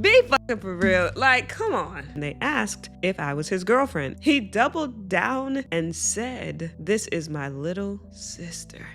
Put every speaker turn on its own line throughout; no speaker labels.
Be fucking for real. Like, come on. And they asked if I was his girlfriend. He doubled down and said, "This is my little sister."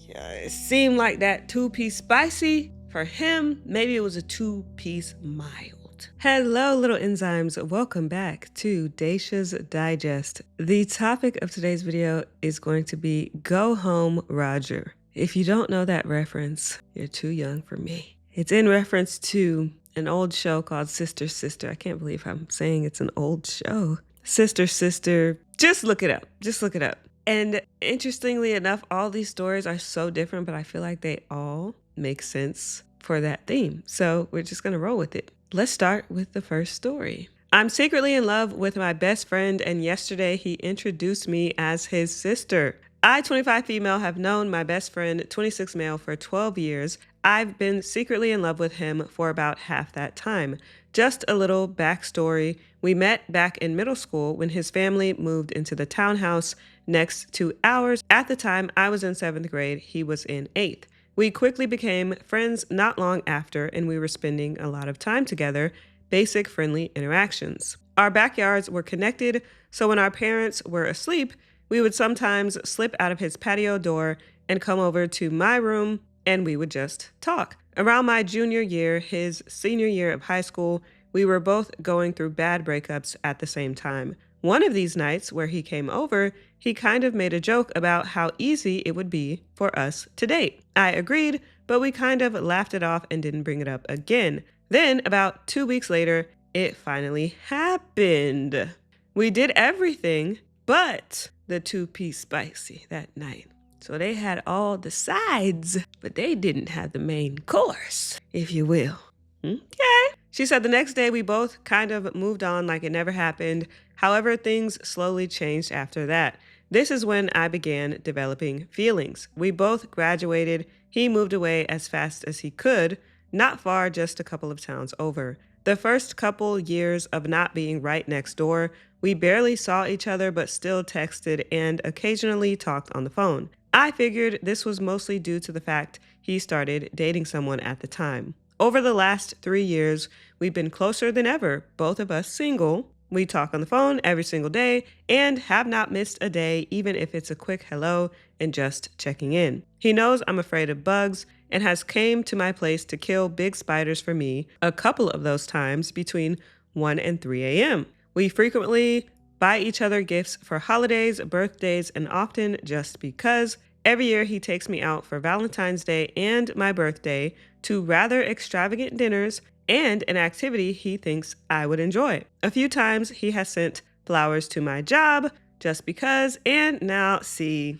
Yeah, it seemed like that 2-piece spicy. For him, maybe it was a 2-piece mild. Hello, little enzymes. Welcome back to Daisha's Digest. The topic of today's video is going to be Go Home, Roger. If you don't know that reference, you're too young for me. It's in reference to an old show called Sister Sister. I can't believe I'm saying it's an old show. Sister Sister. Just look it up. Just look it up. And interestingly enough, all these stories are so different, but I feel like they all make sense for that theme. So we're just going to roll with it. Let's start with the first story. I'm secretly in love with my best friend, and yesterday he introduced me as his sister. I, 25 female, have known my best friend, 26 male, for 12 years. I've been secretly in love with him for about half that time. Just a little backstory. We met back in middle school when his family moved into the townhouse next to ours. At the time, I was in 7th grade. He was in 8th. We quickly became friends not long after, and we were spending a lot of time together, basic friendly interactions. Our backyards were connected, so when our parents were asleep, we would sometimes slip out of his patio door and come over to my room, and we would just talk. Around my junior year, his senior year of high school, we were both going through bad breakups at the same time. One of these nights where he came over, he kind of made a joke about how easy it would be for us to date. I agreed, but we kind of laughed it off and didn't bring it up again. Then, about 2 weeks later, it finally happened. We did everything but the 2-piece spicy that night. So they had all the sides, but they didn't have the main course, if you will. Okay. She said the next day we both kind of moved on like it never happened. However, things slowly changed after that. This is when I began developing feelings. We both graduated. He moved away as fast as he could, not far, just a couple of towns over. The first couple years of not being right next door, we barely saw each other but still texted and occasionally talked on the phone. I figured this was mostly due to the fact he started dating someone at the time. Over the last 3 years, we've been closer than ever, both of us single. We talk on the phone every single day and have not missed a day, even if it's a quick hello and just checking in. He knows I'm afraid of bugs and has came to my place to kill big spiders for me a couple of those times between 1 and 3 a.m. We frequently buy each other gifts for holidays, birthdays, and often just because. Every year he takes me out for Valentine's Day and my birthday to rather extravagant dinners and an activity he thinks I would enjoy. A few times he has sent flowers to my job just because, and now see.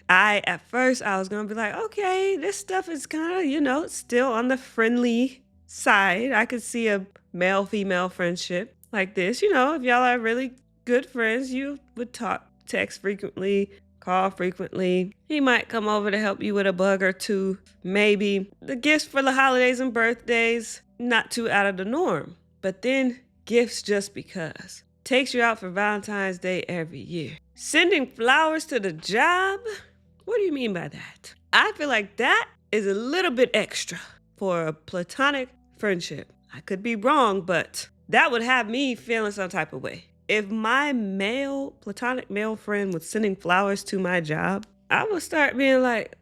At first I was gonna be like, okay, this stuff is kind of, still on the friendly side. I could see a male-female friendship like this. If y'all are really good friends, you would talk, text frequently, call frequently. He might come over to help you with a bug or two. Maybe the gifts for the holidays and birthdays, not too out of the norm. But then gifts just because. Takes you out for Valentine's Day every year. Sending flowers to the job? What do you mean by that? I feel like that is a little bit extra for a platonic friendship. I could be wrong, but that would have me feeling some type of way. If my platonic male friend was sending flowers to my job, I would start being like,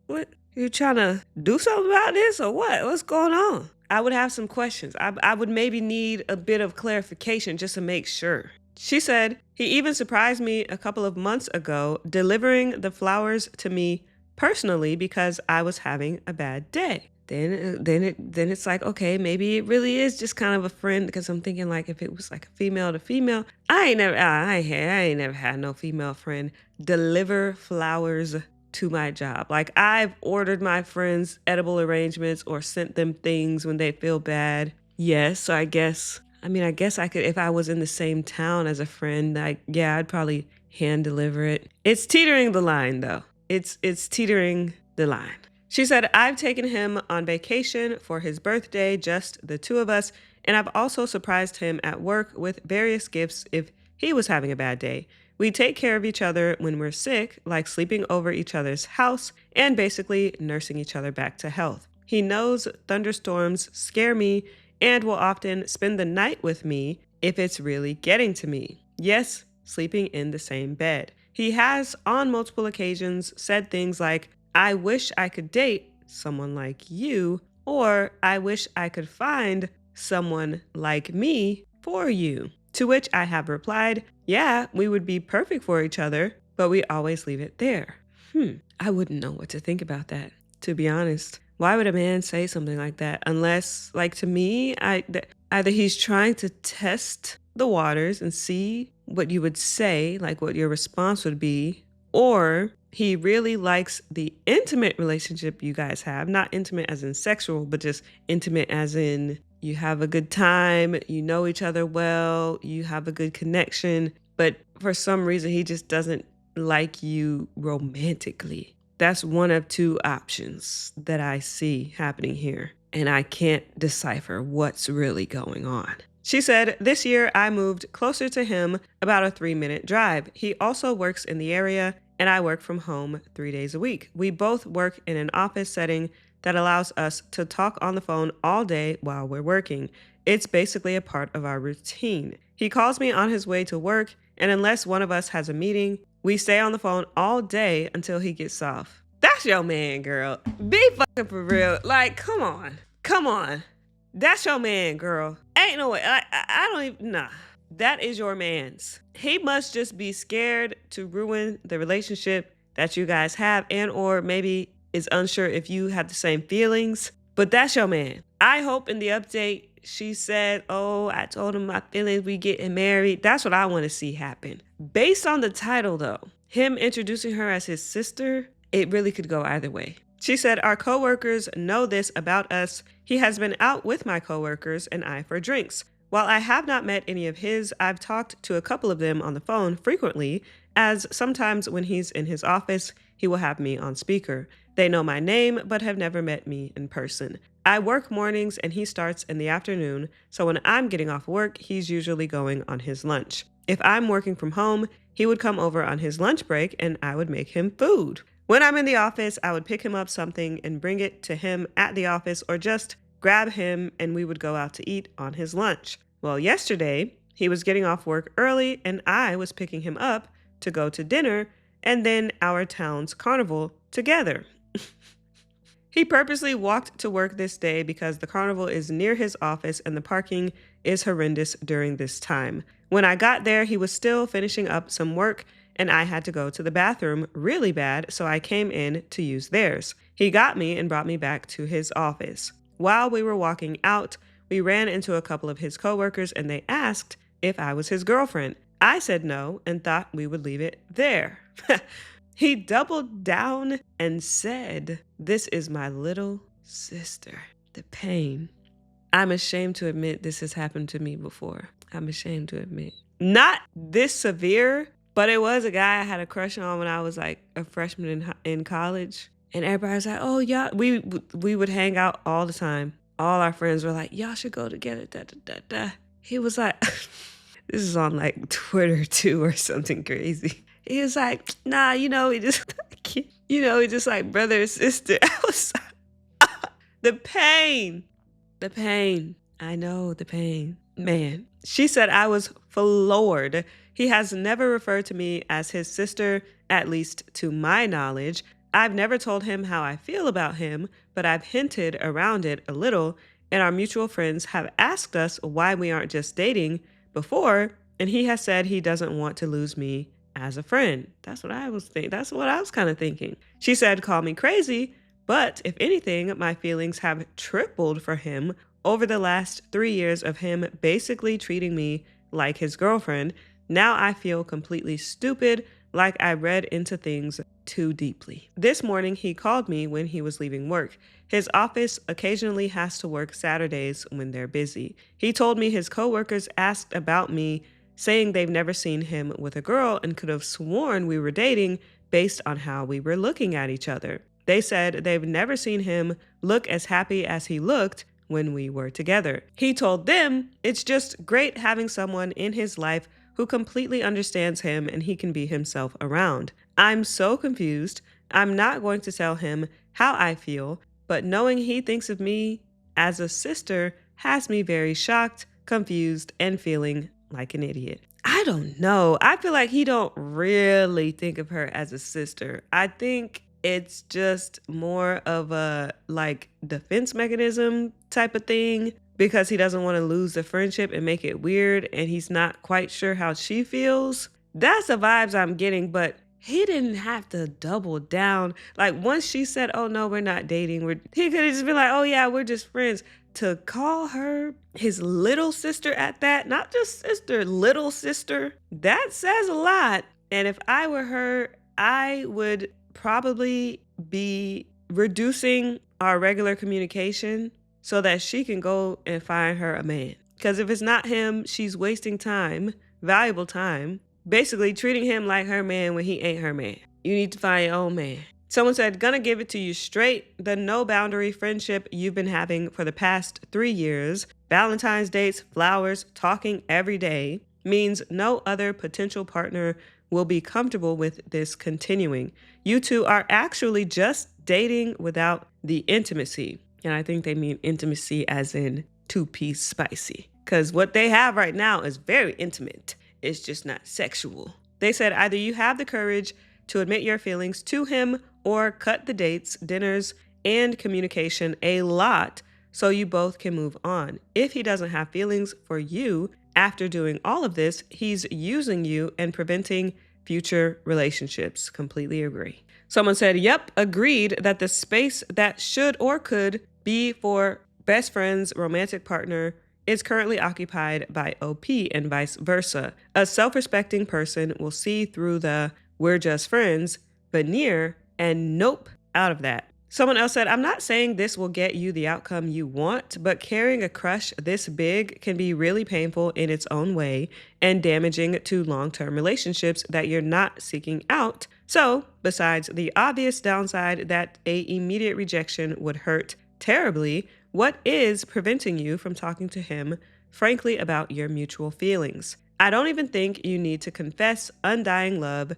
what? You trying to do something about this or what? What's going on? I would have some questions. I would maybe need a bit of clarification just to make sure. She said, he even surprised me a couple of months ago delivering the flowers to me personally because I was having a bad day. Then it's like, okay, maybe it really is just kind of a friend, because I'm thinking like if it was like a female to female, I ain't never had no female friend deliver flowers to my job. Like I've ordered my friends edible arrangements or sent them things when they feel bad. Yes, so I guess I could, if I was in the same town as a friend, I'd probably hand deliver it. It's teetering the line though. It's teetering the line. She said, I've taken him on vacation for his birthday, just the two of us, and I've also surprised him at work with various gifts if he was having a bad day. We take care of each other when we're sick, like sleeping over each other's house and basically nursing each other back to health. He knows thunderstorms scare me and will often spend the night with me if it's really getting to me. Yes, sleeping in the same bed. He has, on multiple occasions, said things like, I wish I could date someone like you, or I wish I could find someone like me for you. To which I have replied, yeah, we would be perfect for each other, but we always leave it there. I wouldn't know what to think about that, to be honest. Why would a man say something like that? Unless, like, to me, either he's trying to test the waters and see what you would say, like what your response would be, or he really likes the intimate relationship you guys have. Not intimate as in sexual, but just intimate as in you have a good time, you know each other well, you have a good connection, but for some reason he just doesn't like you romantically. That's one of two options that I see happening here, and I can't decipher what's really going on. She said, this year I moved closer to him, about a 3-minute drive. He also works in the area, and I work from home 3 days a week. We both work in an office setting that allows us to talk on the phone all day while we're working. It's basically a part of our routine. He calls me on his way to work, and unless one of us has a meeting, we stay on the phone all day until he gets off. That's your man, girl. Be fucking for real. Like, come on. Come on. That's your man, girl. Ain't no way. I don't even, nah. That is your man's. He must just be scared to ruin the relationship that you guys have, and or maybe is unsure if you have the same feelings, but that's your man. I hope in the update she said, oh, I told him my feelings, we getting married. That's what I want to see happen. Based on the title though, him introducing her as his sister, it really could go either way. She said, our coworkers know this about us. He has been out with my coworkers and I for drinks. While I have not met any of his, I've talked to a couple of them on the phone frequently, as sometimes when he's in his office, he will have me on speaker. They know my name, but have never met me in person. I work mornings and he starts in the afternoon, so when I'm getting off work, he's usually going on his lunch. If I'm working from home, he would come over on his lunch break and I would make him food. When I'm in the office, I would pick him up something and bring it to him at the office, or just grab him and we would go out to eat on his lunch. Well, yesterday, he was getting off work early and I was picking him up to go to dinner and then our town's carnival together. He purposely walked to work this day because the carnival is near his office and the parking is horrendous during this time. When I got there, he was still finishing up some work and I had to go to the bathroom really bad, so I came in to use theirs. He got me and brought me back to his office. While we were walking out, we ran into a couple of his coworkers and they asked if I was his girlfriend. I said no and thought we would leave it there. He doubled down and said, this is my little sister. The pain. I'm ashamed to admit this has happened to me before. I'm ashamed to admit. Not this severe, but it was a guy I had a crush on when I was like a freshman in college. And everybody was like, oh, y'all, we would hang out all the time. All our friends were like, y'all should go together. Da, da, da, da. He was like, this is on like Twitter too or something crazy. He was like, nah, we just like brother and sister. I was the pain. I know the pain. Man, she said I was floored. He has never referred to me as his sister, at least to my knowledge. I've never told him how I feel about him, but I've hinted around it a little, and our mutual friends have asked us why we aren't just dating before, and he has said he doesn't want to lose me as a friend. That's what I was thinking. That's what I was kind of thinking. She said, call me crazy, but if anything, my feelings have tripled for him over the last 3 years of him basically treating me like his girlfriend. Now I feel completely stupid, like I read into things too deeply. This morning, he called me when he was leaving work. His office occasionally has to work Saturdays when they're busy. He told me his coworkers asked about me, saying they've never seen him with a girl and could have sworn we were dating based on how we were looking at each other. They said they've never seen him look as happy as he looked when we were together. He told them it's just great having someone in his life who completely understands him and he can be himself around. I'm so confused. I'm not going to tell him how I feel, but knowing he thinks of me as a sister has me very shocked, confused, and feeling like an idiot. I don't know. I feel like he don't really think of her as a sister. I think it's just more of a like defense mechanism type of thing because he doesn't want to lose the friendship and make it weird and he's not quite sure how she feels. That's the vibes I'm getting, but he didn't have to double down. Like once she said, "Oh no, we're not dating," he could have just been like, "Oh yeah, we're just friends." To call her his little sister at that, not just sister, little sister, that says a lot. And if I were her, I would probably be reducing our regular communication so that she can go and find her a man. Because if it's not him, she's wasting time, valuable time, basically treating him like her man when he ain't her man. You need to find your own man. Someone said, gonna give it to you straight. The no boundary friendship you've been having for the past 3 years, Valentine's dates, flowers, talking every day, means no other potential partner will be comfortable with this continuing. You two are actually just dating without the intimacy. And I think they mean intimacy as in 2-piece spicy. Because what they have right now is very intimate. It's just not sexual. They said either you have the courage to admit your feelings to him or cut the dates, dinners, and communication a lot so you both can move on. If he doesn't have feelings for you after doing all of this, he's using you and preventing future relationships. Completely agree. Someone said, yep, agreed that the space that should or could be for best friends, romantic partner, is currently occupied by OP and vice versa. A self-respecting person will see through the we're just friends veneer and nope out of that. Someone else said, I'm not saying this will get you the outcome you want, but carrying a crush this big can be really painful in its own way and damaging to long-term relationships that you're not seeking out. So, besides the obvious downside that an immediate rejection would hurt terribly, what is preventing you from talking to him frankly about your mutual feelings? I don't even think you need to confess undying love.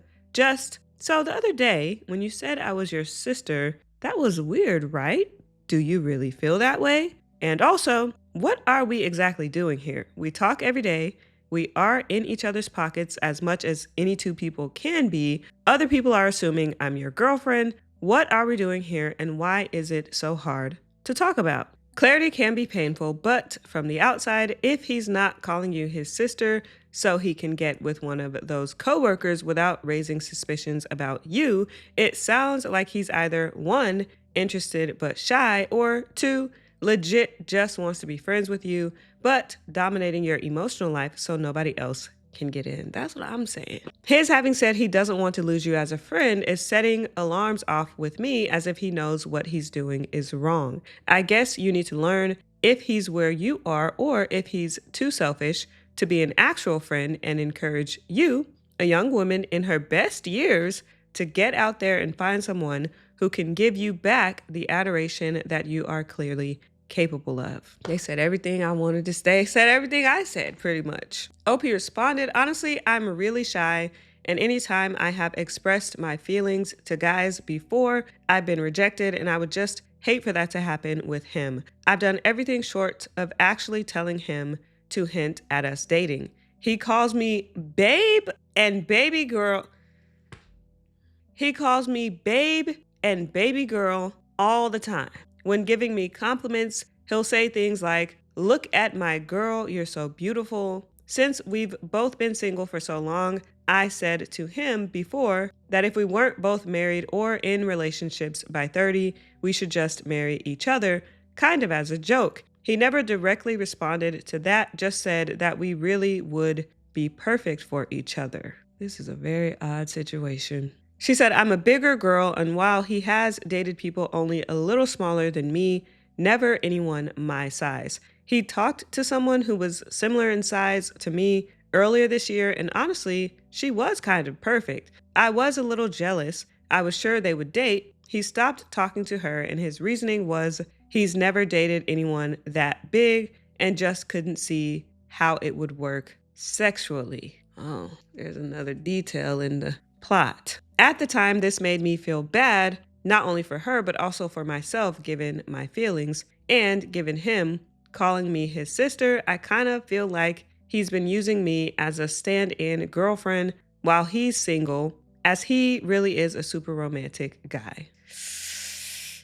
So the other day, when you said I was your sister, that was weird, right? Do you really feel that way? And also, what are we exactly doing here? We talk every day. We are in each other's pockets as much as any two people can be. Other people are assuming I'm your girlfriend. What are we doing here and why is it so hard to talk about? Clarity can be painful, but from the outside, if he's not calling you his sister so he can get with one of those coworkers without raising suspicions about you, it sounds like he's either 1, interested but shy, or 2, legit just wants to be friends with you, but dominating your emotional life so nobody else can get in. That's what I'm saying. His having said he doesn't want to lose you as a friend is setting alarms off with me as if he knows what he's doing is wrong. I guess you need to learn if he's where you are or if he's too selfish to be an actual friend and encourage you, a young woman in her best years, to get out there and find someone who can give you back the adoration that you are clearly capable of. They said everything I wanted to say, said everything I said pretty much. OP responded, honestly, I'm really shy, and anytime I have expressed my feelings to guys before, I've been rejected, and I would just hate for that to happen with him. I've done everything short of actually telling him to hint at us dating. He calls me babe and baby girl. He calls me babe and baby girl all the time. When giving me compliments, he'll say things like, look at my girl, you're so beautiful. Since we've both been single for so long, I said to him before that if we weren't both married or in relationships by 30, we should just marry each other, kind of as a joke. He never directly responded to that, just said that we really would be perfect for each other. This is a very odd situation. She said, I'm a bigger girl, and while he has dated people only a little smaller than me, never anyone my size. He talked to someone who was similar in size to me earlier this year, and honestly, she was kind of perfect. I was a little jealous. I was sure they would date. He stopped talking to her, and his reasoning was he's never dated anyone that big and just couldn't see how it would work sexually. Oh, there's another detail in the plot. At the time, this made me feel bad, not only for her, but also for myself, given my feelings, and given him calling me his sister, I kind of feel like he's been using me as a stand-in girlfriend while he's single, as he really is a super romantic guy.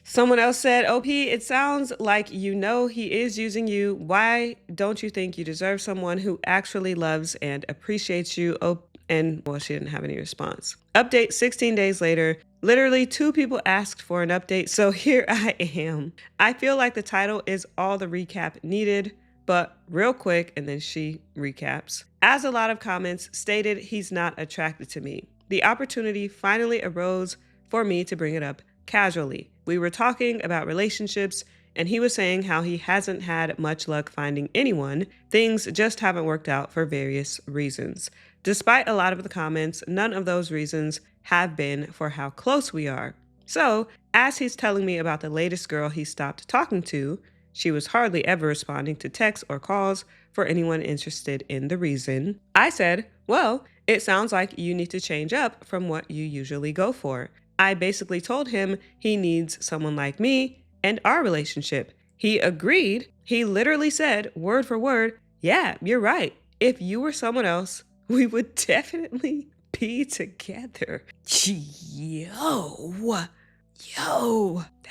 Someone else said, OP, it sounds like you know he is using you. Why don't you think you deserve someone who actually loves and appreciates you? Oh, and well, she didn't have any response. Update 16 days later. Literally 2 people asked for an update, so here I am. I feel like the title is all the recap needed, but real quick, and then she recaps. As a lot of comments stated, he's not attracted to me. The opportunity finally arose for me to bring it up casually. We were talking about relationships, and he was saying how he hasn't had much luck finding anyone. Things just haven't worked out for various reasons. Despite a lot of the comments, none of those reasons have been for how close we are. So, as he's telling me about the latest girl he stopped talking to, she was hardly ever responding to texts or calls for anyone interested in the reason. I said, well, it sounds like you need to change up from what you usually go for. I basically told him he needs someone like me and our relationship. He agreed. He literally said, word for word, yeah, you're right. If you were someone else, we would definitely be together. Yo,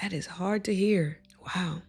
that is hard to hear. Wow.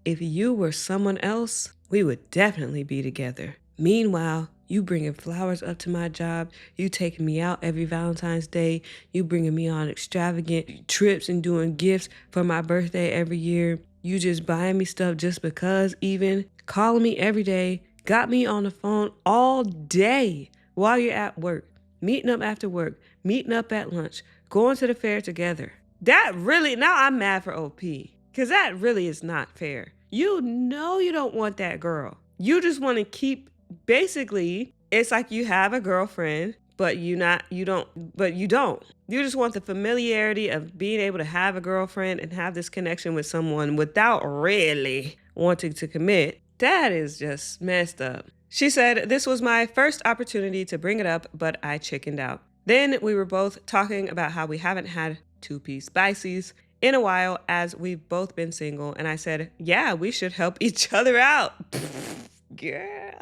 If you were someone else, we would definitely be together. Meanwhile, you bringing flowers up to my job, you taking me out every Valentine's Day, you bringing me on extravagant trips and doing gifts for my birthday every year, you just buying me stuff just because, even calling me every day, got me on the phone all day while you're at work, meeting up after work, meeting up at lunch, going to the fair together. That really, now I'm mad for OP, because that really is not fair. You know you don't want that girl. You just want to keep, basically, it's like you have a girlfriend, but you don't. You just want the familiarity of being able to have a girlfriend and have this connection with someone without really wanting to commit. That is just messed up. She said, this was my first opportunity to bring it up, but I chickened out. Then we were both talking about how we haven't had 2-piece spices in a while, as we've both been single, and I said, yeah, we should help each other out. Girl,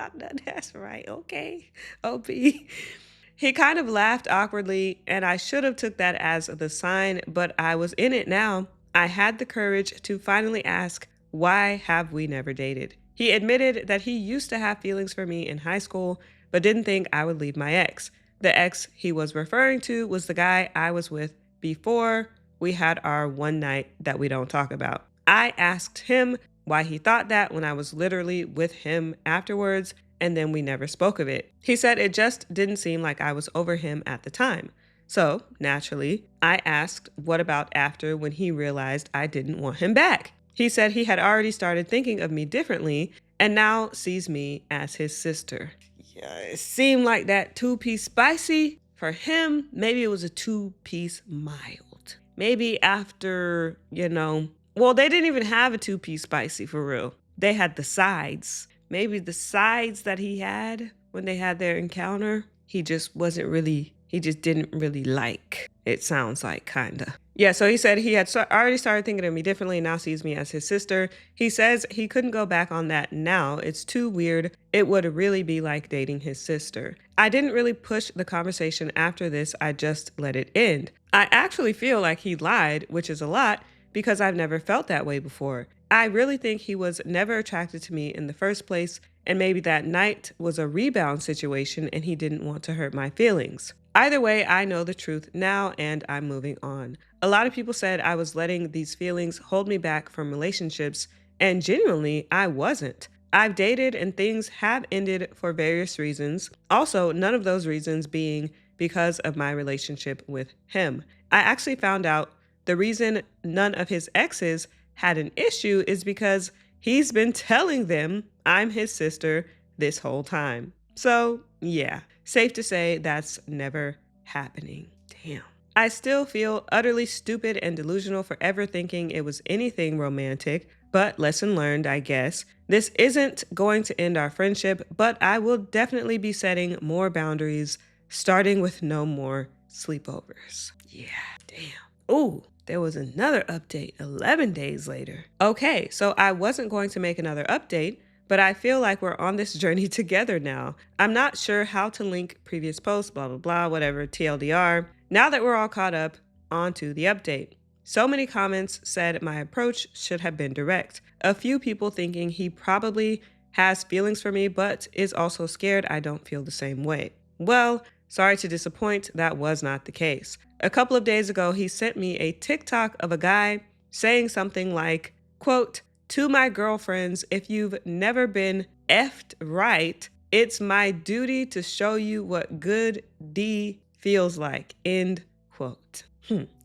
that's right. Okay, OP. He kind of laughed awkwardly, and I should have took that as the sign, but I was in it now. I had the courage to finally ask, why have we never dated? He admitted that he used to have feelings for me in high school, but didn't think I would leave my ex. The ex he was referring to was the guy I was with before we had our one night that we don't talk about. I asked him why he thought that when I was literally with him afterwards, and then we never spoke of it. He said it just didn't seem like I was over him at the time. So, naturally, I asked what about after, when he realized I didn't want him back. He said he had already started thinking of me differently and now sees me as his sister. Yeah, it seemed like that 2-piece spicy. For him, maybe it was a 2-piece mild. Maybe after, well, they didn't even have a 2-piece spicy for real. They had the sides. Maybe the sides that he had when they had their encounter, he just didn't really like. It sounds like, kinda. Yeah, so he said he had already started thinking of me differently and now sees me as his sister. He says he couldn't go back on that now. It's too weird. It would really be like dating his sister. I didn't really push the conversation after this. I just let it end. I actually feel like he lied, which is a lot, because I've never felt that way before. I really think he was never attracted to me in the first place, and maybe that night was a rebound situation and he didn't want to hurt my feelings. Either way, I know the truth now and I'm moving on. A lot of people said I was letting these feelings hold me back from relationships, and genuinely, I wasn't. I've dated and things have ended for various reasons. Also, none of those reasons being because of my relationship with him. I actually found out the reason none of his exes had an issue is because he's been telling them I'm his sister this whole time. So, yeah, safe to say that's never happening. Damn. I still feel utterly stupid and delusional for ever thinking it was anything romantic, but lesson learned, I guess. This isn't going to end our friendship, but I will definitely be setting more boundaries, starting with no more sleepovers. Yeah, damn. Ooh, there was another update 11 days later. Okay, so I wasn't going to make another update, but I feel like we're on this journey together now. I'm not sure how to link previous posts, blah, blah, blah, whatever, TLDR. Now that we're all caught up, on to the update. So many comments said my approach should have been direct. A few people thinking he probably has feelings for me, but is also scared I don't feel the same way. Well, sorry to disappoint, that was not the case. A couple of days ago, he sent me a TikTok of a guy saying something like, quote, "To my girlfriends, if you've never been effed right, it's my duty to show you what good D feels like," end quote.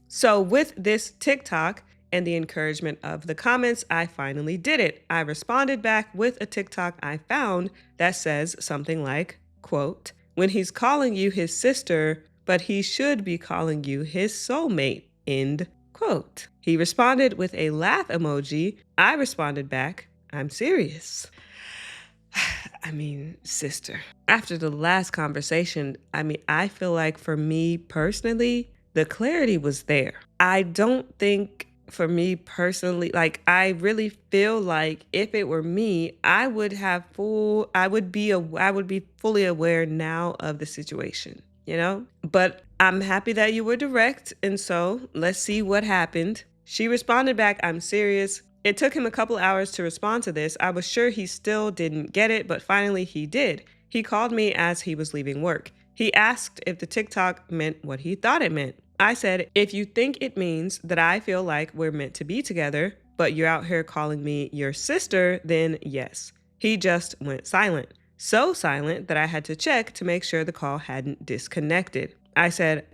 So with this TikTok and the encouragement of the comments, I finally did it. I responded back with a TikTok I found that says something like, quote, "When he's calling you his sister, but he should be calling you his soulmate," end quote. He responded with a laugh emoji. I responded back, "I'm serious." I mean, sister. After the last conversation, I feel like for me personally, the clarity was there. I don't think for me personally, like I really feel like if it were me, I would be fully aware now of the situation, you know? But I'm happy that you were direct, and so let's see what happened. She responded back, "I'm serious." It took him a couple hours to respond to this. I was sure he still didn't get it, but finally he did. He called me as he was leaving work. He asked if the TikTok meant what he thought it meant. I said, "If you think it means that I feel like we're meant to be together, but you're out here calling me your sister, then yes." He just went silent. So silent that I had to check to make sure the call hadn't disconnected. I said,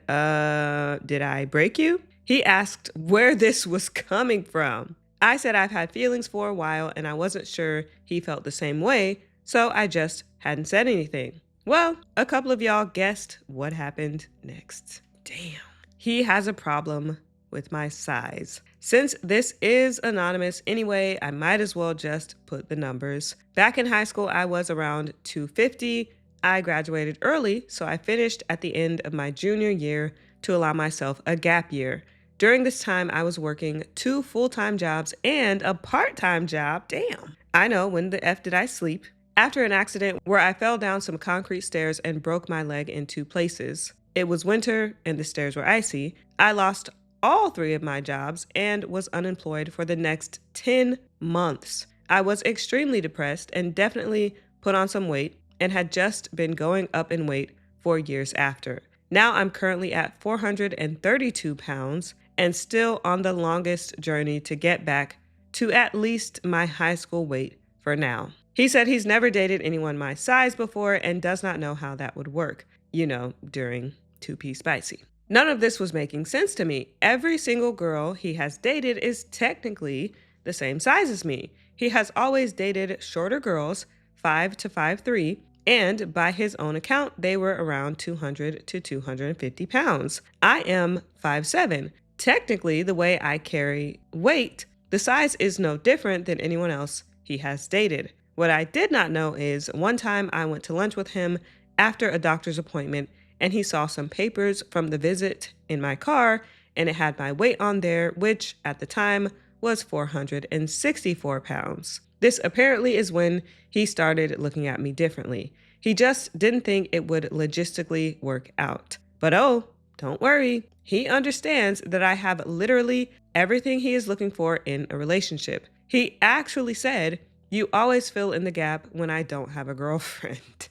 did I break you?" He asked where this was coming from. I said I've had feelings for a while and I wasn't sure he felt the same way, so I just hadn't said anything. Well, a couple of y'all guessed what happened next. Damn. He has a problem with my size. Since this is anonymous anyway, I might as well just put the numbers. Back in high school, I was around 250. I graduated early, so I finished at the end of my junior year to allow myself a gap year. During this time, I was working 2 full-time jobs and a part-time job. Damn. I know, when the F did I sleep? After an accident where I fell down some concrete stairs and broke my leg in 2 places. It was winter and the stairs were icy. I lost all 3 of my jobs and was unemployed for the next 10 months. I was extremely depressed and definitely put on some weight and had just been going up in weight for years after. Now I'm currently at 432 pounds and still on the longest journey to get back to at least my high school weight for now. He said he's never dated anyone my size before and does not know how that would work, during 2P spicy. None of this was making sense to me. Every single girl he has dated is technically the same size as me. He has always dated shorter girls, 5 to 5'3", and by his own account, they were around 200 to 250 pounds. I am 5'7". Technically, the way I carry weight, the size is no different than anyone else he has dated. What I did not know is one time I went to lunch with him after a doctor's appointment and he saw some papers from the visit in my car and it had my weight on there, which at the time was 464 pounds. This apparently is when he started looking at me differently. He just didn't think it would logistically work out. But oh, don't worry. He understands that I have literally everything he is looking for in a relationship. He actually said, "You always fill in the gap when I don't have a girlfriend."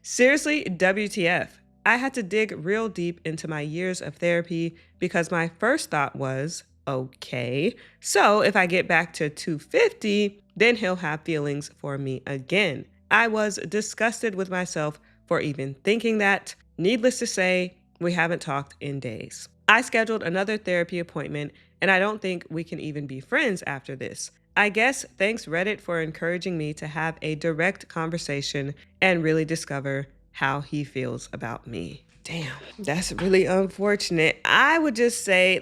Seriously, WTF. I had to dig real deep into my years of therapy because my first thought was, okay, so if I get back to 250, then he'll have feelings for me again. I was disgusted with myself for even thinking that. Needless to say, we haven't talked in days. I scheduled another therapy appointment, and I don't think we can even be friends after this. I guess thanks Reddit for encouraging me to have a direct conversation and really discover how he feels about me. Damn, that's really unfortunate. I would just say,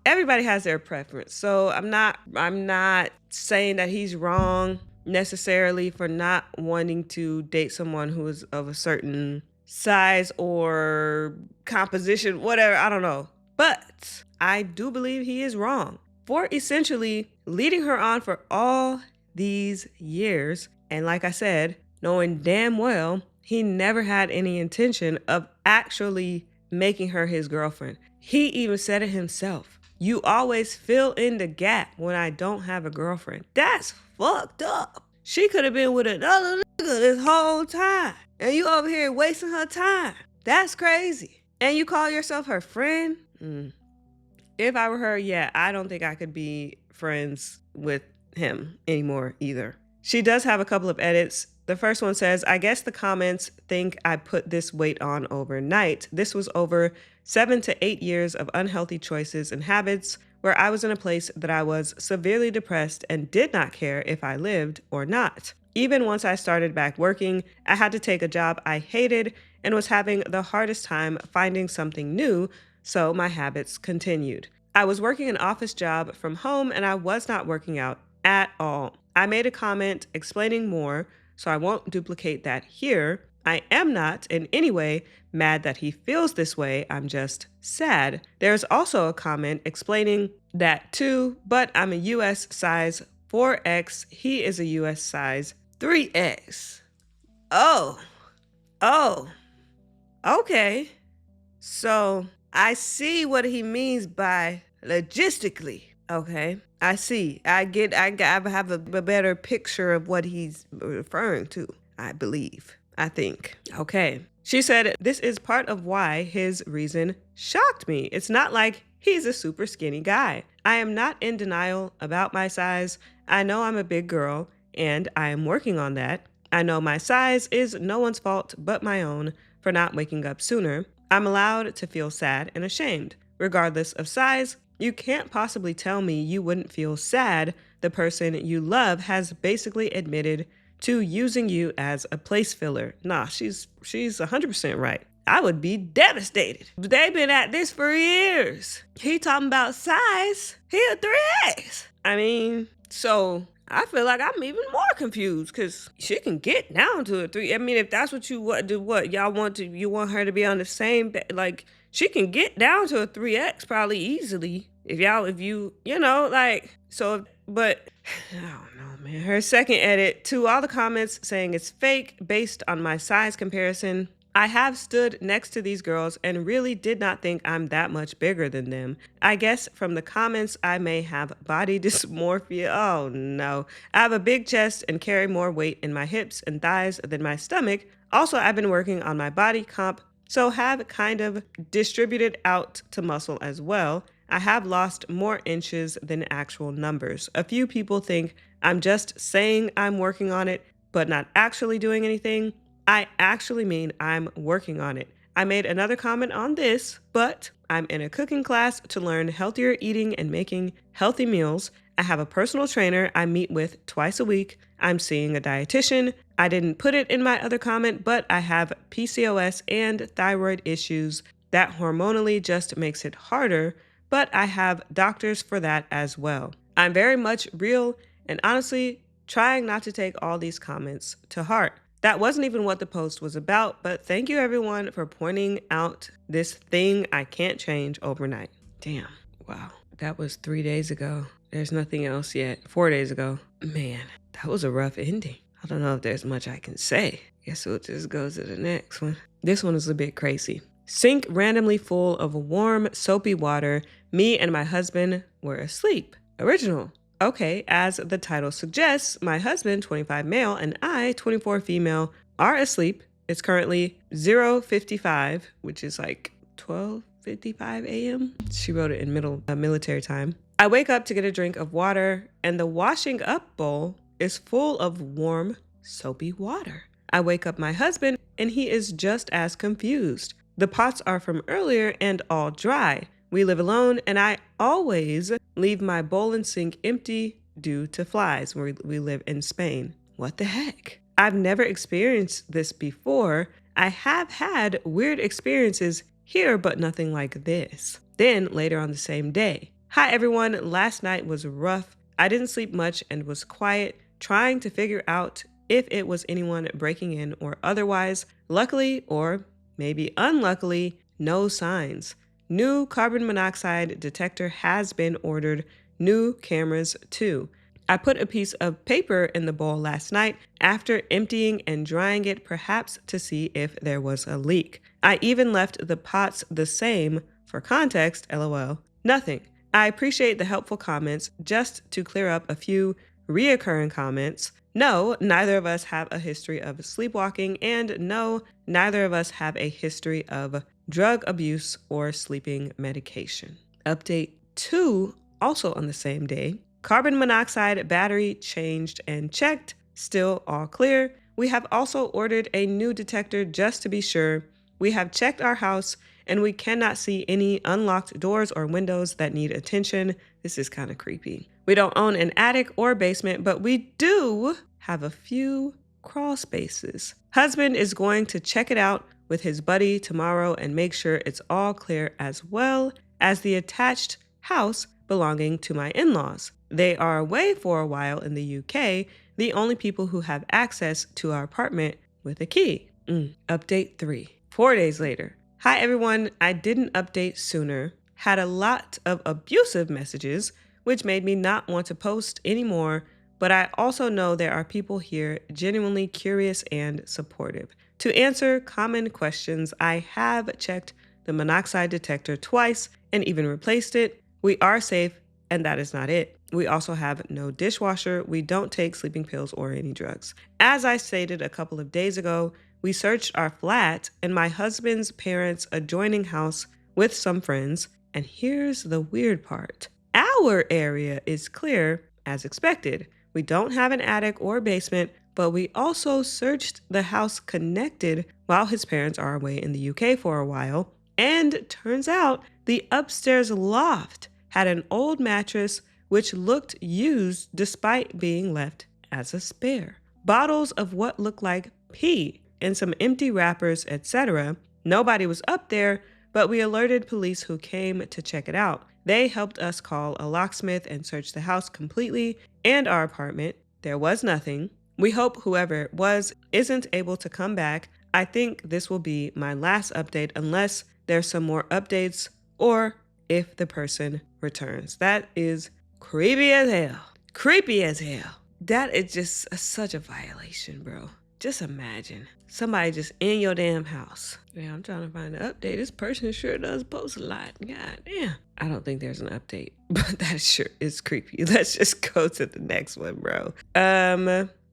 everybody has their preference. So I'm not saying that he's wrong necessarily for not wanting to date someone who is of a certain size or composition, whatever. I don't know. But I do believe he is wrong for essentially leading her on for all these years. And like I said, knowing damn well he never had any intention of actually making her his girlfriend. He even said it himself. You always fill in the gap when I don't have a girlfriend. That's fucked up. She could have been with another nigga this whole time. And you over here wasting her time. That's crazy. And you call yourself her friend? If I were her, yeah, I don't think I could be friends with him anymore either. She does have a couple of edits. The first one says, I guess the comments think I put this weight on overnight. This was over 7 to 8 years of unhealthy choices and habits where I was in a place that I was severely depressed and did not care if I lived or not. Even once I started back working, I had to take a job I hated and was having the hardest time finding something new, so my habits continued. I was working an office job from home and I was not working out at all. I made a comment explaining more, so I won't duplicate that here. I am not in any way mad that he feels this way. I'm just sad. There's also a comment explaining that too, but I'm a US size 4X. He is a US size 3X. Oh, okay. So I see what he means by logistically. Okay, I see. I have a better picture of what he's referring to, I believe. I think. Okay. She said, this is part of why his reason shocked me. It's not like he's a super skinny guy. I am not in denial about my size. I know I'm a big girl, and I am working on that. I know my size is no one's fault but my own for not waking up sooner. I'm allowed to feel sad and ashamed. Regardless of size, you can't possibly tell me you wouldn't feel sad. The person you love has basically admitted to using you as a place filler. Nah, she's 100% right. I would be devastated. They've been at this for years. He talking about size. He a 3X. I mean, so I feel like I'm even more confused because she can get down to a 3. I mean, if that's what you want, you want her to be on the same, like, she can get down to a 3X probably easily. But I don't know, man. Her second edit, to all the comments saying it's fake based on my size comparison. I have stood next to these girls and really did not think I'm that much bigger than them. I guess from the comments, I may have body dysmorphia. Oh no. I have a big chest and carry more weight in my hips and thighs than my stomach. Also, I've been working on my body comp, so have kind of distributed out to muscle as well. I have lost more inches than actual numbers. A few people think I'm just saying I'm working on it, but not actually doing anything. I actually mean I'm working on it. I made another comment on this, but I'm in a cooking class to learn healthier eating and making healthy meals. I have a personal trainer I meet with twice a week. I'm seeing a dietitian. I didn't put it in my other comment, but I have PCOS and thyroid issues that hormonally just makes it harder, but I have doctors for that as well. I'm very much real and honestly trying not to take all these comments to heart. That wasn't even what the post was about, but thank you everyone for pointing out this thing I can't change overnight. Damn. Wow. That was 3 days ago. There's nothing else yet. 4 days ago. Man, that was a rough ending. I don't know if there's much I can say. Guess we'll just go to the next one. This one is a bit crazy. Sink randomly full of warm, soapy water. Me and my husband were asleep. Original. Okay, as the title suggests, my husband, 25 male, and I, 24 female, are asleep. It's currently 0:55, which is like 12:55 a.m. She wrote it in military time. I wake up to get a drink of water, and the washing up bowl is full of warm, soapy water. I wake up my husband, and he is just as confused. The pots are from earlier and all dry. We live alone, and I always leave my bowl and sink empty due to flies. We live in Spain. What the heck? I've never experienced this before. I have had weird experiences here, but nothing like this. Then later on the same day. Hi everyone, last night was rough. I didn't sleep much and was quiet, trying to figure out if it was anyone breaking in or otherwise. Luckily, or maybe unluckily, no signs. New carbon monoxide detector has been ordered. New cameras too. I put a piece of paper in the bowl last night after emptying and drying it, perhaps to see if there was a leak. I even left the pots the same. For context, LOL. Nothing. I appreciate the helpful comments. Just to clear up a few reoccurring comments. No, neither of us have a history of sleepwalking, and no, neither of us have a history of drug abuse or sleeping medication. Update 2, also on the same day. Carbon monoxide battery changed and checked, still all clear. We have also ordered a new detector just to be sure. We have checked our house and we cannot see any unlocked doors or windows that need attention. This is kind of creepy. We don't own an attic or basement, but we do have a few crawl spaces. Husband is going to check it out with his buddy tomorrow and make sure it's all clear, as well as the attached house belonging to my in-laws. They are away for a while in the UK, the only people who have access to our apartment with a key. Update 3. 4 days later. Hi everyone, I didn't update sooner. Had a lot of abusive messages, which made me not want to post anymore, but I also know there are people here genuinely curious and supportive. To answer common questions, I have checked the monoxide detector twice and even replaced it. We are safe, and that is not it. We also have no dishwasher. We don't take sleeping pills or any drugs. As I stated a couple of days ago, we searched our flat and my husband's parents' adjoining house with some friends. And here's the weird part. Our area is clear as expected. We don't have an attic or basement, but we also searched the house connected while his parents are away in the UK for a while. And turns out the upstairs loft had an old mattress which looked used despite being left as a spare. Bottles of what looked like pee and some empty wrappers, etc. Nobody was up there, but we alerted police who came to check it out. They helped us call a locksmith and search the house completely and our apartment. There was nothing. We hope whoever it was isn't able to come back. I think this will be my last update unless there's some more updates or if the person returns. That is creepy as hell. Creepy as hell. That is just such a violation, bro. Just imagine somebody just in your damn house. Yeah, I'm trying to find an update. This person sure does post a lot. God damn. I don't think there's an update, but that sure is creepy. Let's just go to the next one, bro.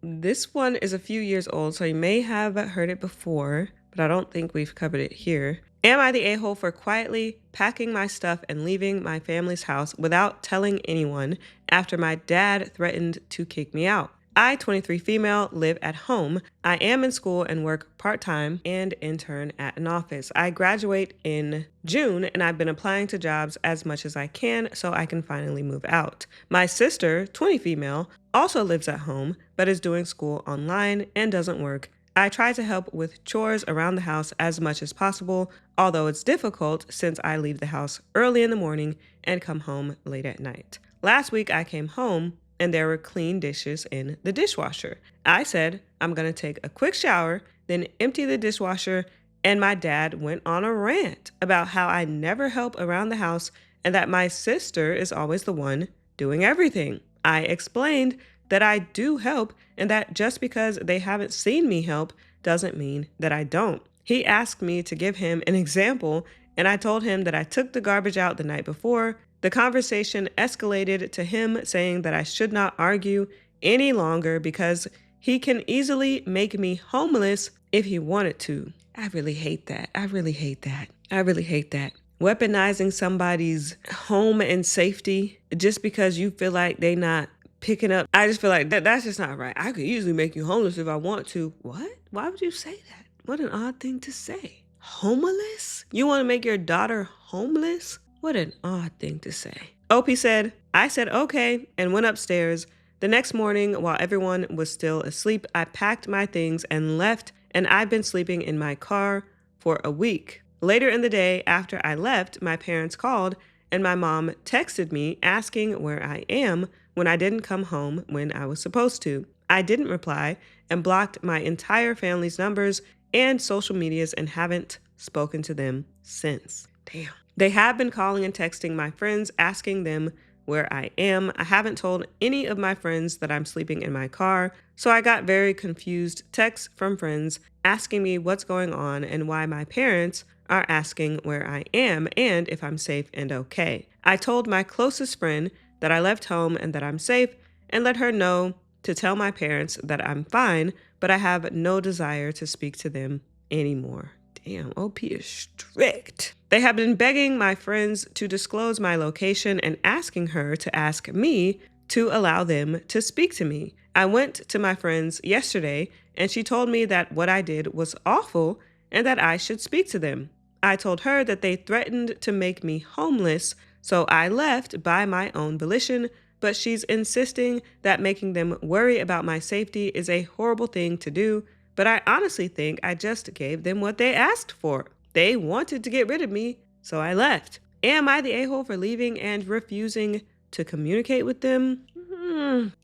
This one is a few years old, so you may have heard it before, but I don't think we've covered it here. Am I the a-hole for quietly packing my stuff and leaving my family's house without telling anyone after my dad threatened to kick me out? I, 23 female, live at home. I am in school and work part-time and intern at an office. I graduate in June and I've been applying to jobs as much as I can so I can finally move out. My sister, 20 female, also lives at home but is doing school online and doesn't work. I try to help with chores around the house as much as possible, although it's difficult since I leave the house early in the morning and come home late at night. Last week I came home and there were clean dishes in the dishwasher. I said, I'm gonna take a quick shower, then empty the dishwasher, and my dad went on a rant about how I never help around the house and that my sister is always the one doing everything. I explained that I do help and that just because they haven't seen me help doesn't mean that I don't. He asked me to give him an example and I told him that I took the garbage out the night before. The conversation escalated to him saying that I should not argue any longer because he can easily make me homeless if he wanted to. I really hate that. I really hate that. I really hate that. Weaponizing somebody's home and safety just because you feel like they not picking up. I just feel like that's just not right. I could easily make you homeless if I want to. What? Why would you say that? What an odd thing to say. Homeless? You want to make your daughter homeless? What an odd thing to say. OP said, I said okay and went upstairs. The next morning, while everyone was still asleep, I packed my things and left, and I've been sleeping in my car for a week. Later in the day, after I left, my parents called and my mom texted me asking where I am when I didn't come home when I was supposed to. I didn't reply and blocked my entire family's numbers and social medias and haven't spoken to them since. Damn. They have been calling and texting my friends, asking them where I am. I haven't told any of my friends that I'm sleeping in my car, so I got very confused texts from friends asking me what's going on and why my parents are asking where I am and if I'm safe and okay. I told my closest friend that I left home and that I'm safe and let her know to tell my parents that I'm fine, but I have no desire to speak to them anymore. Damn, OP is strict. They have been begging my friends to disclose my location and asking her to ask me to allow them to speak to me. I went to my friends yesterday and she told me that what I did was awful and that I should speak to them. I told her that they threatened to make me homeless, so I left by my own volition, but she's insisting that making them worry about my safety is a horrible thing to do. But I honestly think I just gave them what they asked for. They wanted to get rid of me, so I left. Am I the a-hole for leaving and refusing to communicate with them?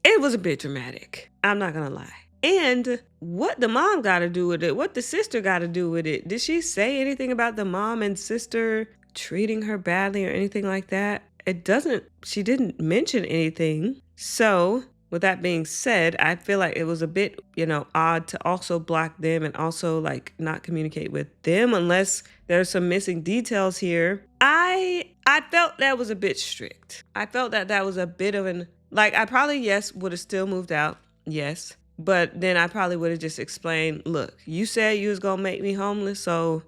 It was a bit dramatic. I'm not gonna lie. And what the mom got to do with it? What the sister got to do with it? Did she say anything about the mom and sister treating her badly or anything like that? She didn't mention anything. So with that being said, I feel like it was a bit, odd to also block them and also like not communicate with them unless there's some missing details here. I felt that was a bit strict. I felt that was a bit of I probably, yes, would have still moved out. Yes. But then I probably would have just explained, look, you said you was going to make me homeless. So,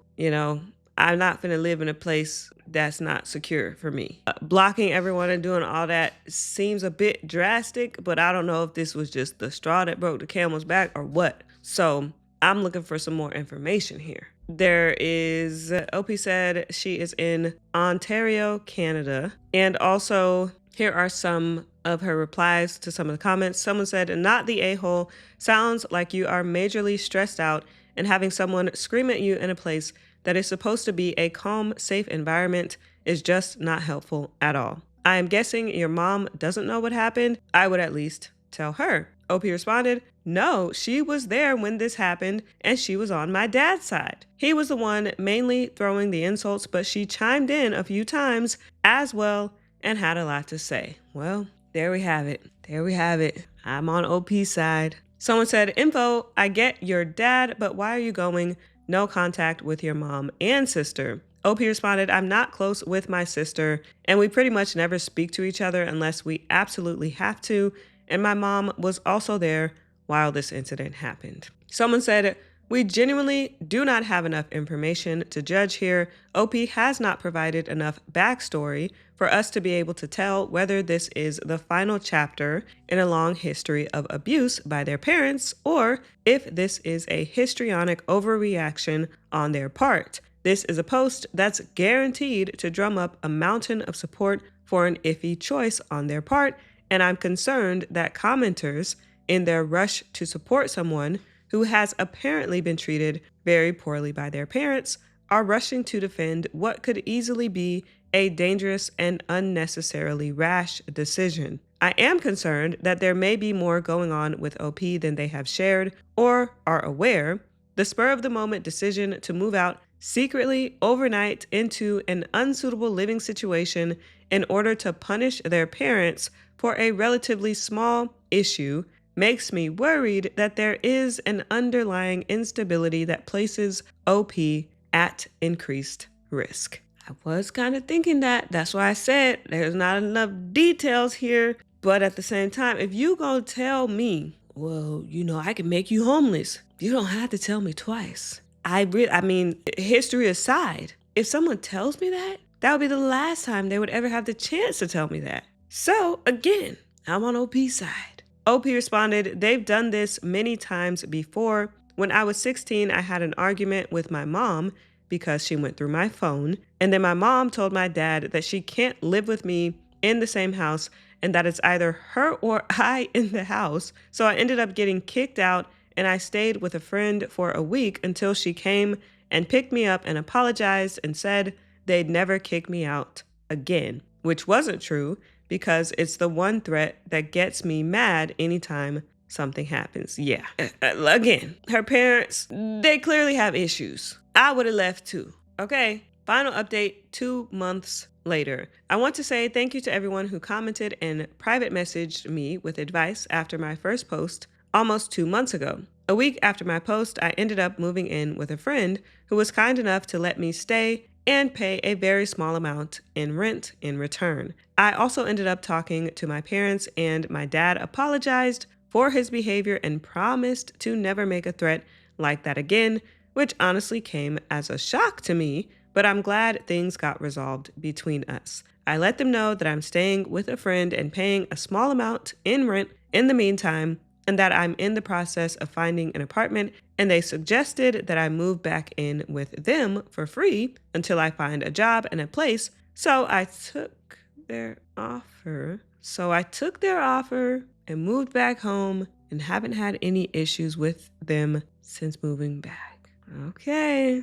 I'm not going to live in a place that's not secure for me. Blocking everyone and doing all that seems a bit drastic, but I don't know if this was just the straw that broke the camel's back or what. So I'm looking for some more information here. There is, OP said she is in Ontario, Canada. And also here are some of her replies to some of the comments. Someone said, not the a-hole. Sounds like you are majorly stressed out and having someone scream at you in a place that is supposed to be a calm, safe environment is just not helpful at all. I am guessing your mom doesn't know what happened. I would at least tell her. OP responded, no, she was there when this happened and she was on my dad's side. He was the one mainly throwing the insults, but she chimed in a few times as well and had a lot to say. Well, there we have it. I'm on OP's side. Someone said, info, I get your dad, but why are you going? No contact with your mom and sister. OP responded, I'm not close with my sister, and we pretty much never speak to each other unless we absolutely have to, and my mom was also there while this incident happened. Someone said, we genuinely do not have enough information to judge here. OP has not provided enough backstory for us to be able to tell whether this is the final chapter in a long history of abuse by their parents or if this is a histrionic overreaction on their part. This is a post that's guaranteed to drum up a mountain of support for an iffy choice on their part, and I'm concerned that commenters, in their rush to support someone who has apparently been treated very poorly by their parents, are rushing to defend what could easily be a dangerous and unnecessarily rash decision. I am concerned that there may be more going on with OP than they have shared or are aware. The spur-of-the-moment decision to move out secretly overnight into an unsuitable living situation in order to punish their parents for a relatively small issue makes me worried that there is an underlying instability that places OP at increased risk. I was kind of thinking that. That's why I said there's not enough details here. But at the same time, if you gonna tell me, well, I can make you homeless, you don't have to tell me twice. I mean, history aside, if someone tells me that, that would be the last time they would ever have the chance to tell me that. So again, I'm on OP's side. OP responded, they've done this many times before. When I was 16, I had an argument with my mom because she went through my phone. And then my mom told my dad that she can't live with me in the same house and that it's either her or I in the house. So I ended up getting kicked out and I stayed with a friend for a week until she came and picked me up and apologized and said they'd never kick me out again, which wasn't true because it's the one threat that gets me mad anytime something happens. Yeah. Again, her parents, they clearly have issues. I would have left too. Okay. Final update 2 months later. I want to say thank you to everyone who commented and private messaged me with advice after my first post almost 2 months ago. A week after my post, I ended up moving in with a friend who was kind enough to let me stay and pay a very small amount in rent in return. I also ended up talking to my parents, and my dad apologized for his behavior and promised to never make a threat like that again, which honestly came as a shock to me, but I'm glad things got resolved between us. I let them know that I'm staying with a friend and paying a small amount in rent in the meantime, and that I'm in the process of finding an apartment, and they suggested that I move back in with them for free until I find a job and a place. So I took their offer and moved back home and haven't had any issues with them since moving back. Okay.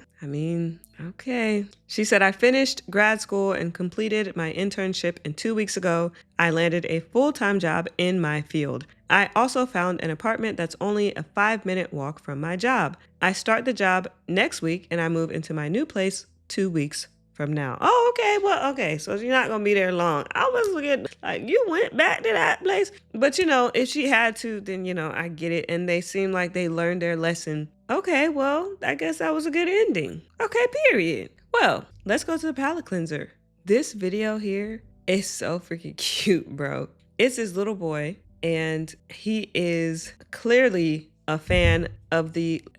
She said, I finished grad school and completed my internship, and 2 weeks ago, I landed a full-time job in my field. I also found an apartment that's only a 5-minute walk from my job. I start the job next week and I move into my new place 2 weeks from now. Oh, okay. Well, okay. So you're not going to be there long. I was looking like you went back to that place. But, if she had to, then, I get it. And they seem like they learned their lesson. Okay, well, I guess that was a good ending. Okay, period. Well, let's go to the palate cleanser. This video here is so freaking cute, bro. It's this little boy, and he is clearly a fan of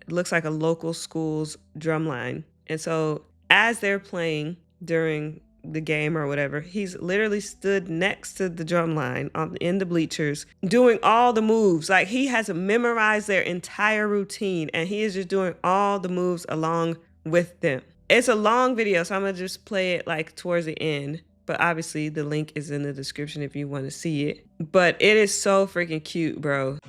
looks like a local school's drumline. And so as they're playing during the game or whatever, he's literally stood next to the drum line in the bleachers doing all the moves. Like, he has memorized their entire routine and he is just doing all the moves along with them. It's a long video, so I'm gonna just play it like towards the end, but obviously the link is in the description if you want to see it. But it is so freaking cute, bro.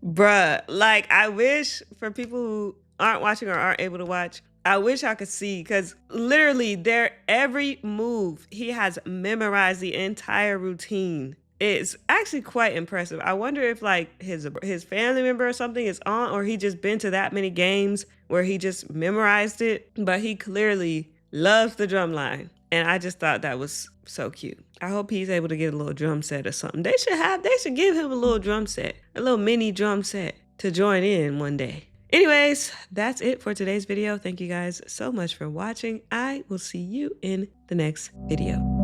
Bruh, like, I wish, for people who aren't watching or aren't able to watch, I wish I could see, because literally every move, he has memorized the entire routine. It's actually quite impressive. I wonder if like his family member or something is on, or he just been to that many games where he just memorized it, but he clearly loves the drum line. And I just thought that was so cute. I hope he's able to get a little drum set or something. They should give him a little drum set, a little mini drum set to join in one day. Anyways, that's it for today's video. Thank you guys so much for watching. I will see you in the next video.